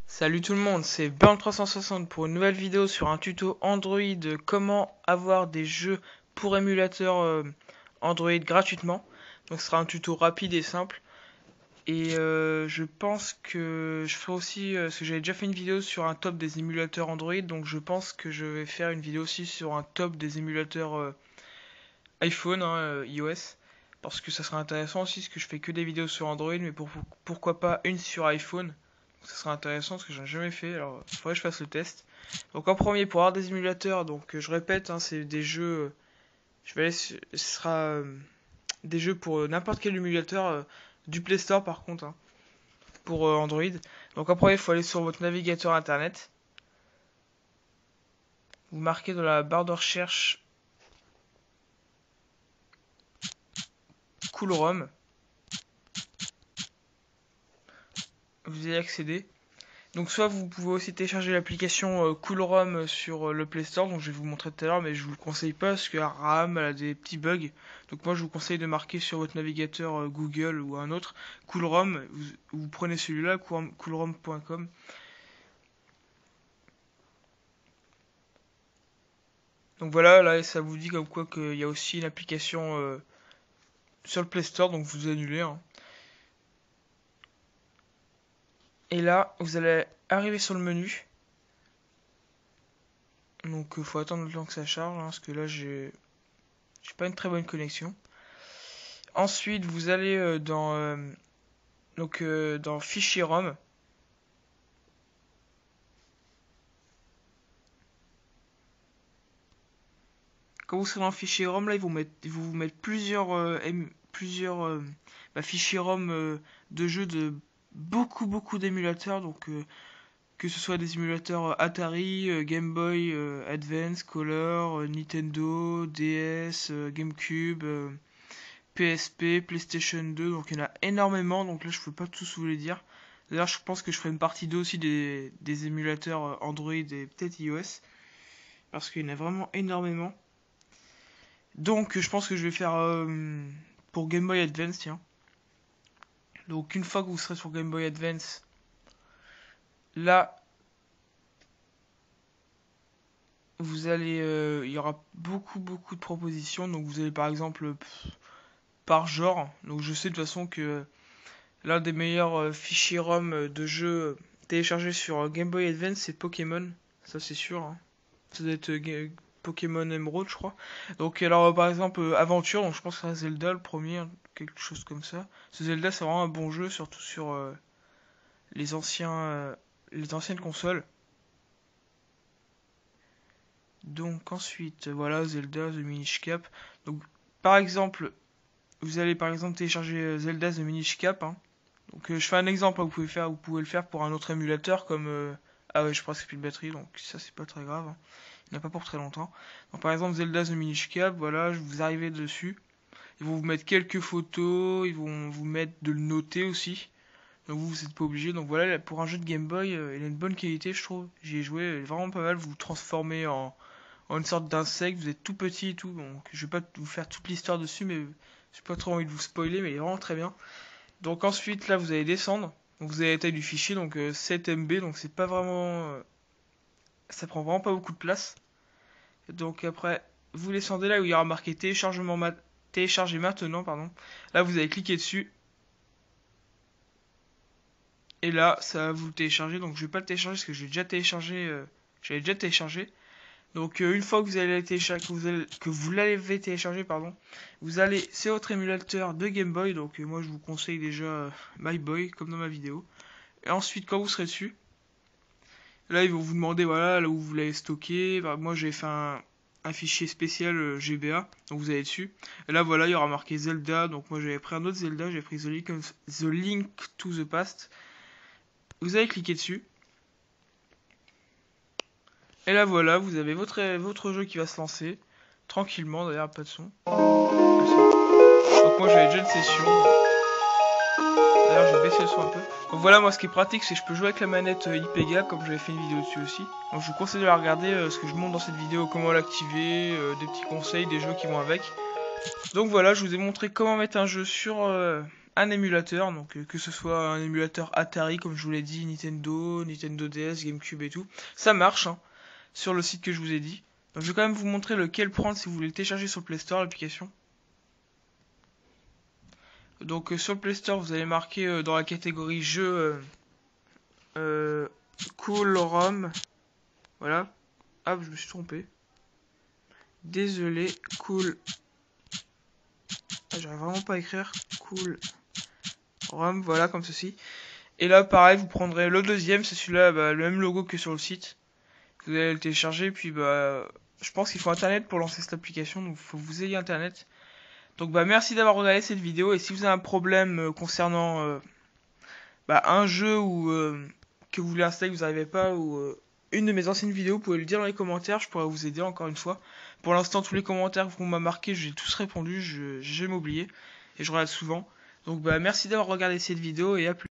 Salut tout le monde, c'est Burn360 pour une nouvelle vidéo sur un tuto Android, comment avoir des jeux pour émulateur Android gratuitement. Donc ce sera un tuto rapide et simple. Et je pense que je ferai aussi, parce que j'avais déjà fait une vidéo sur un top des émulateurs Android, donc je pense que je vais faire une vidéo aussi sur un top des émulateurs iPhone, iOS. Parce que ça sera intéressant aussi, parce que je fais que des vidéos sur Android, mais pourquoi pas une sur iPhone. Ça serait intéressant parce que j'en ai jamais fait, alors il faudrait que je fasse le test. Donc en premier, pour avoir des émulateurs, donc je répète, c'est des jeux, ce sera des jeux pour n'importe quel émulateur, du Play Store par contre, pour Android. Donc en premier, il faut aller sur votre navigateur internet. Vous marquez dans la barre de recherche CoolROM. Vous y accédez. Donc soit vous pouvez aussi télécharger l'application CoolROM sur le Play Store, donc je vais vous montrer tout à l'heure, mais je vous le conseille pas parce que la RAM elle a des petits bugs. Donc moi je vous conseille de marquer sur votre navigateur Google ou un autre CoolROM, vous prenez celui-là, coolrom.com. Donc voilà, là ça vous dit comme quoi qu'il y a aussi une application sur le Play Store, donc vous annulez. Et là, vous allez arriver sur le menu. Donc faut attendre le temps que ça charge, parce que là j'ai pas une très bonne connexion. Ensuite, vous allez dans Fichier ROM. Quand vous serez dans Fichier ROM, là, ils vont vous mettre plusieurs fichiers ROM de jeux de beaucoup d'émulateurs. Donc que ce soit des émulateurs Atari, Game Boy Advance, Color, Nintendo, DS, GameCube, PSP, PlayStation 2, donc il y en a énormément, donc là je peux pas tous vous les dire. D'ailleurs je pense que je ferai une partie 2 aussi des émulateurs Android et peut-être iOS, parce qu'il y en a vraiment énormément. Donc je pense que je vais faire pour Game Boy Advance, tiens. Donc une fois que vous serez sur Game Boy Advance, là vous allez, il y aura beaucoup de propositions, donc vous allez par exemple par genre, donc je sais de toute façon que l'un des meilleurs fichiers ROM de jeux téléchargés sur Game Boy Advance, c'est Pokémon. Ça, c'est sûr. Ça doit être Pokémon Emerald, je crois. Donc, alors, par exemple, Aventure, donc je pense que c'est Zelda le premier, quelque chose comme ça. Ce Zelda, c'est vraiment un bon jeu, surtout sur les anciennes consoles. Donc, ensuite, voilà, Zelda, The Minish Cap. Donc, par exemple, vous allez par exemple télécharger Zelda The Minish Cap. Donc je fais un exemple, vous pouvez le faire pour un autre émulateur comme ah ouais, je crois que c'est plus de batterie, donc ça c'est pas très grave. Il n'y en a pas pour très longtemps. Donc par exemple Zelda The Minish Cap, voilà, vous arrivez dessus. Ils vont vous mettre quelques photos, ils vont vous mettre de le noter aussi. Donc vous n'êtes pas obligé. Donc voilà, pour un jeu de Game Boy, il a une bonne qualité, je trouve. J'y ai joué, il est vraiment pas mal. Vous vous transformez en une sorte d'insecte, vous êtes tout petit et tout. Donc je vais pas vous faire toute l'histoire dessus, mais j'ai pas trop envie de vous spoiler, mais il est vraiment très bien. Donc ensuite là vous allez descendre, donc vous avez la taille du fichier, donc 7 MB, donc c'est pas vraiment, ça prend vraiment pas beaucoup de place. Donc après vous descendez là où il y aura marqué télécharger maintenant, pardon. Là vous allez cliquer dessus. Et là ça va vous le télécharger, donc je vais pas le télécharger parce que j'avais déjà téléchargé. Donc une fois que vous allez que vous l'avez téléchargé, pardon, vous allez sur votre émulateur de Game Boy. Donc moi je vous conseille déjà My Boy comme dans ma vidéo. Et ensuite quand vous serez dessus, là ils vont vous demander voilà là où vous l'avez stocké. Bah, moi j'ai fait un fichier spécial GBA, donc vous allez dessus. Et là voilà il y aura marqué Zelda. Donc moi j'avais pris un autre Zelda, j'ai pris The Link to the Past. Vous allez cliquer dessus. Et là voilà, vous avez votre jeu qui va se lancer. Tranquillement, d'ailleurs, pas de son. Donc moi j'avais déjà une session. D'ailleurs je vais baisser le son un peu. Donc voilà, moi ce qui est pratique c'est que je peux jouer avec la manette IPEGA comme j'avais fait une vidéo dessus aussi. Donc je vous conseille de la regarder, ce que je montre dans cette vidéo, comment l'activer, des petits conseils, des jeux qui vont avec. Donc voilà, je vous ai montré comment mettre un jeu sur un émulateur, donc que ce soit un émulateur Atari, comme je vous l'ai dit, Nintendo, Nintendo DS, GameCube et tout. Ça marche, hein, sur le site que je vous ai dit. Donc je vais quand même vous montrer lequel prendre si vous voulez le télécharger sur le Play Store, l'application. Donc sur le Play Store, vous allez marquer dans la catégorie jeux Cool ROM. Voilà. Ah, je me suis trompé. Désolé, Cool. Ah, j'arrive vraiment pas à écrire. Cool ROM, voilà, comme ceci. Et là, pareil, vous prendrez le deuxième, c'est celui-là, bah, le même logo que sur le site. Vous allez le télécharger, puis bah, je pense qu'il faut internet pour lancer cette application, donc il faut que vous ayez internet. Donc bah merci d'avoir regardé cette vidéo, et si vous avez un problème concernant bah, un jeu ou que vous voulez installer, que vous n'arrivez pas, ou une de mes anciennes vidéos, vous pouvez le dire dans les commentaires, je pourrais vous aider encore une fois. Pour l'instant, tous les commentaires qu'on m'a marqués, j'ai tous répondu, j'ai jamais oublié, et je regarde souvent. Donc bah merci d'avoir regardé cette vidéo, et à plus.